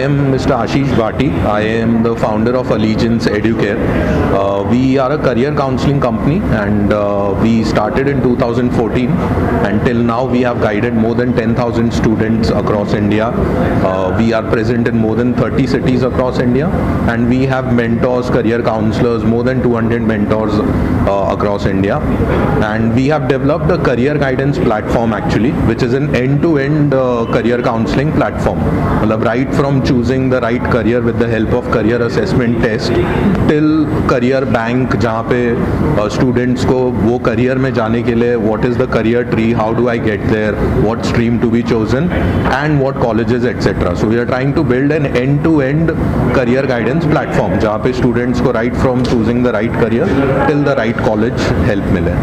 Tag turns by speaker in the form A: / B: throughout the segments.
A: am Mr. Ashish Bhati. I am the founder of Allegiance Educare. We are a career counseling company, and we started in 2014, and till now we have guided more than 10,000 students across India. We are present in more than 30 cities across India, and we have mentors, career counselors, more than 200 mentors across India. And we have developed a career guidance platform actually, which is an end-to-end career counseling platform. Right from choosing the right career with the help of career assessment test till career bank, जहाँ पे students को वो career में जाने के लिए what is the career tree, how do I get there, what stream to be chosen, and what colleges etc. So we are trying to build an end-to-end career guidance platform जहाँ पे students को right from choosing the right career till the right college help मिले.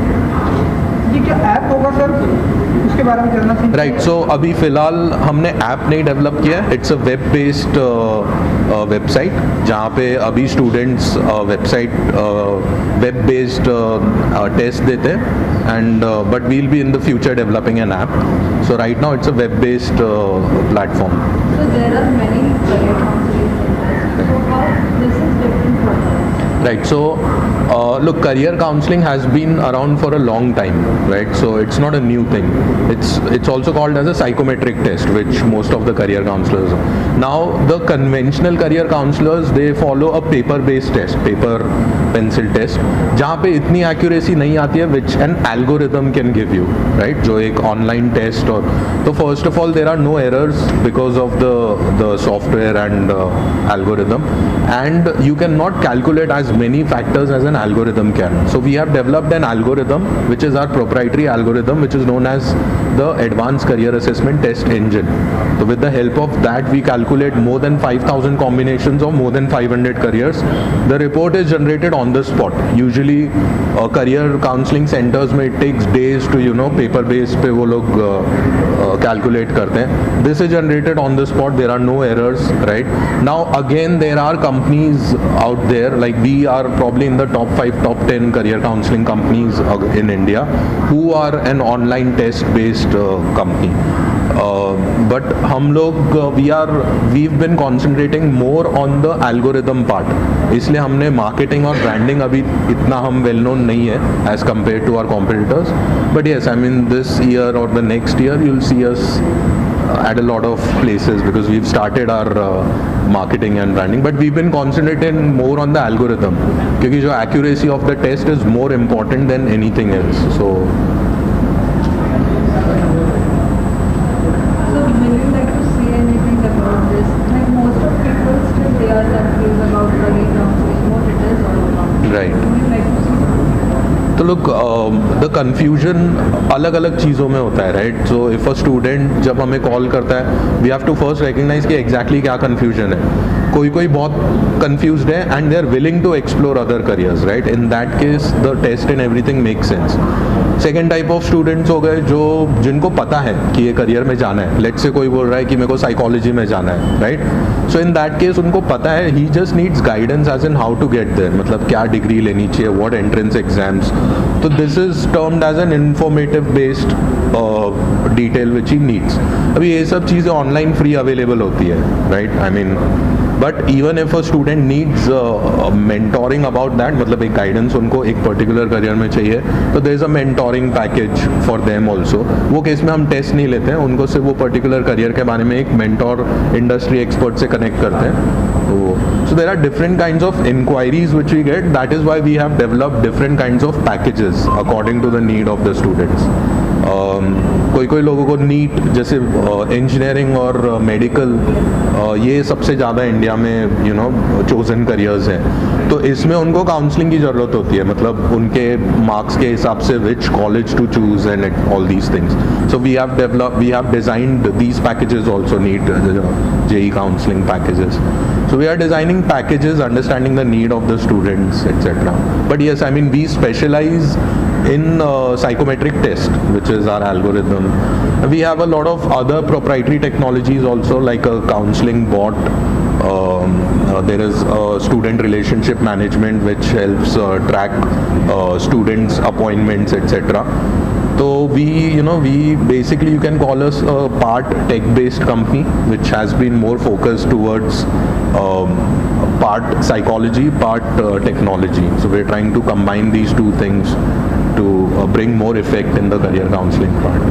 B: ये क्या app होगा sir, उसके बारे में जानना चाहिए.
A: राइट, सो अभी फ़िलहाल हमने ऐप नहीं डेवलप किया है. It's a web based website जहाँ पे अभी स्टूडेंट्स वेब बेस्ड टेस्ट देते हैं, and but will be in the future developing an app. So right now it's a web based platform.
C: So there are many career counseling centers. So how this is different from that?
A: Right, so look, career counseling has been around for a long time, right? So it's not a new thing. It's also called as a psychometric test, which most of the career counselors. Now the conventional career counselors, they follow a paper-based test, paper pencil test, जहाँ पे इतनी accuracy नहीं आती है, which an algorithm can give you, right? जो एक online test और तो first of all there are no errors because of the software and algorithm, and you cannot calculate as many factors as an algorithm can. So we have developed an algorithm which is our proprietary algorithm, which is known as the Advanced Career Assessment Test Engine. So with the help of that we calculate more than 5,000 combinations of more than 500 careers. The report is generated on the spot. Usually career counseling centers में it takes days to paper based पे वो लोग calculate करते हैं. This is generated on the spot. There are no errors, right? Now again there are companies out there, like we are probably in the top 5, top 10 career counseling companies in India who are an online test based company. But हम लोग we've been concentrating more on the algorithm part. इसलिए हमने marketing और branding अभी इतना हम well known नहीं है as compared to our competitors. But yes, I mean this year or the next year you'll see us at a lot of places because we've started our marketing and branding, but we've been concentrating more on the algorithm क्योंकि जो accuracy of the test is more important than anything else. So
C: Will you like to say anything about this? Like most of people still they are confused about career counseling, what it is all about.
A: right.
C: Would you like to say something?
A: तो look, the confusion अलग अलग चीज़ों में होता है, right? So if a student जब हमें call करता है, we have to first recognize कि exactly क्या confusion है. कोई बहुत confused है and they are willing to explore other careers, right? In that case, the test and everything makes sense. Second type of students हो गए जिनको पता है कि ये करियर में जाना है. लेट्स से कोई बोल रहा है कि मेरे को साइकोलॉजी में जाना है, right? So in that case उनको पता है, he just needs guidance as in how to get there, मतलब क्या डिग्री लेनी चाहिए, व्हाट एंट्रेंस एग्जाम्स. तो this is termed as an informative based detail which he needs. अभी ये सब चीज़ें ऑनलाइन फ्री अवेलेबल होती है, right? I mean but even if a student needs mentoring about that, मतलब एक गाइडेंस उनको एक पर्टिकुलर करियर में चाहिए, तो there is a mentoring package for them also. वो केस में हम टेस्ट नहीं लेते हैं, उनको सिर्फ वो पर्टिकुलर करियर के बारे में एक मेंटोर इंडस्ट्री एक्सपर्ट से कनेक्ट करते हैं. So there are different kinds of inquiries which we get. That is why we have developed different kinds of packages according to the need of the students. कोई लोगों को NEET जैसे engineering और medical ये सबसे ज़्यादा इंडिया में chosen careers हैं. तो इसमें उनको काउंसलिंग की ज़रूरत होती है, मतलब उनके मार्क्स के हिसाब से which college to choose and all these things. So we have designed these packages also, NEET JEE counseling packages. So we are designing packages understanding the need of the students, etc. But yes, I mean we specialize in psychometric test, which is our algorithm. We have a lot of other proprietary technologies also, like a counseling bot. There is student relationship management which helps track students' appointments, etc. So we basically, you can call us a part tech-based company, which has been more focused towards part psychology, part technology. So we're trying to combine these two things to bring more effect in the career counseling part.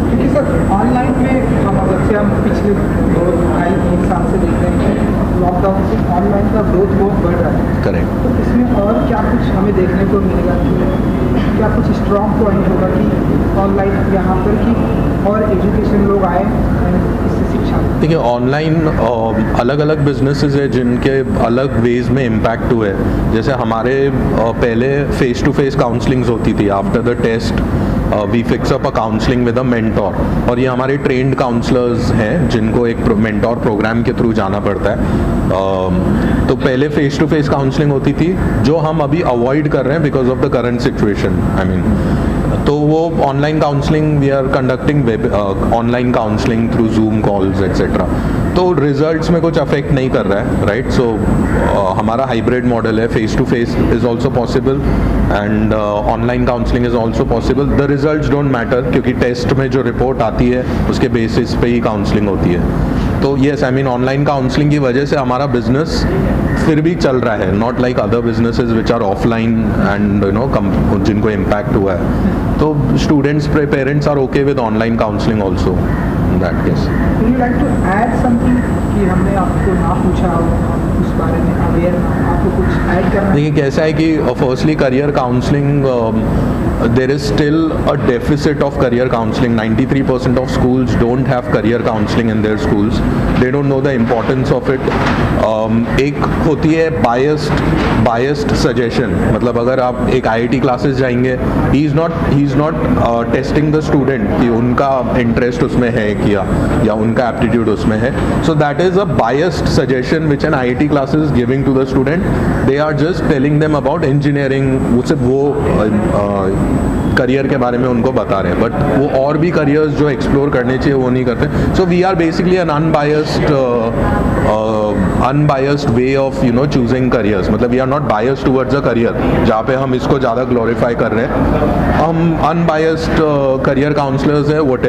B: क्योंकि sir online में हम अगर से हम पिछले 2-3 साल से देख रहे हैं लॉकडाउन से ऑनलाइन का ग्रोथ बहुत बढ़ रहा है।
A: Correct.
B: तो इसमें और क्या कुछ हमें देखने को मिलेगा कि क्या कुछ स्ट्रॉन्ग पॉइंट होगा कि ऑनलाइन यहाँ पर कि और एजुकेशन लोग आए इससे शिक्षा।
A: देखिए, ऑनलाइन अलग अलग बिजनेसेस है जिनके अलग वेज में इम्पैक्ट हुए हैं। जैसे हमारे पहले फेस टू फेस काउंसलिंग्स होती थी। After the test we fix up a counselling with a mentor, और ये हमारे ट्रेंड काउंसलर्स हैं जिनको एक मेंटोर प्रोग्राम के थ्रू जाना पड़ता है। तो पहले फेस टू फेस काउंसलिंग होती थी, जो हम अभी अवॉइड कर रहे हैं because of the current situation. I mean, तो वो online counselling we are conducting online counselling through Zoom calls etcetera. तो रिजल्ट्स में कुछ अफेक्ट नहीं कर रहा है, राइट। सो हमारा हाइब्रिड मॉडल है, face to face is also possible and online counselling is also possible. The results don't matter, क्योंकि टेस्ट में जो रिपोर्ट आती है उसके बेसिस पे ही काउंसलिंग होती है। तो yes, I mean, online counselling की वजह से हमारा बिजनेस फिर भी चल रहा है, not like other businesses which are offline and जिनको इम्पैक्ट हुआ है। तो students, parents are okay with online counselling also in that case.
B: Would you like to add something कि हमने आपको ना पूछा हो, आप उस बारे में अवेयर ना हो, आपको कुछ ऐड करना है?
A: देखिए, कैसा है कि firstly career counselling, there is still a deficit of career counseling. 93% of schools don't have career counseling in their schools. They don't know the importance of it. एक होती है biased suggestion, मतलब अगर आप एक IIT क्लासेस जाएंगे, he is not testing the student कि उनका इंटरेस्ट उसमें है या उनका एप्टीट्यूड उसमें है. So that is a biased suggestion which an IIT class is giving to the student. They are just telling them about engineering. वो करियर के बारे में उनको बता रहे हैं, बट वो और भी करियर्स जो एक्सप्लोर करने चाहिए वो नहीं करते. So we are basically an unbiased way of choosing careers. मतलब we are not biased towards a career जहाँ पे हम इसको ज़्यादा ग्लोरीफाई कर रहे हैं. हम अनबायस्ड करियर काउंसलर्स है. वट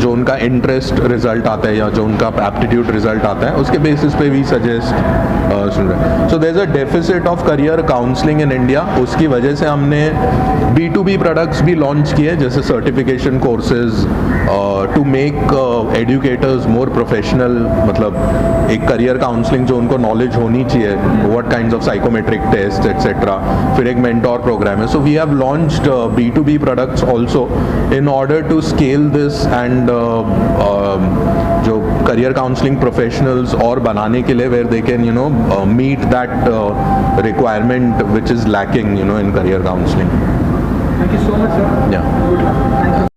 A: जो उनका इंटरेस्ट रिजल्ट आता है या जो उनका एप्टीट्यूड रिजल्ट आता है उसके बेसिस पे वी सजेस्ट सुन रहे हैं. So there is a deficit of career counselling in India. उसकी वजह से हमने B2B प्रोडक्ट्स भी लॉन्च किए, जैसे certification courses to make educators more professional. मतलब एक करियर काउंसलिंग जो उनको नॉलेज होनी चाहिए, what kinds of psychometric test etcetera. फिर एक मेंटोर प्रोग्राम है. So we have launched B2B products also in order to scale this and जो करियर काउंसलिंग प्रोफेशनल्स और बनाने के लिए where they can meet that requirement which is lacking in career counseling.
B: Thank you so much, sir.
A: Yeah.
B: Good luck. Thank you.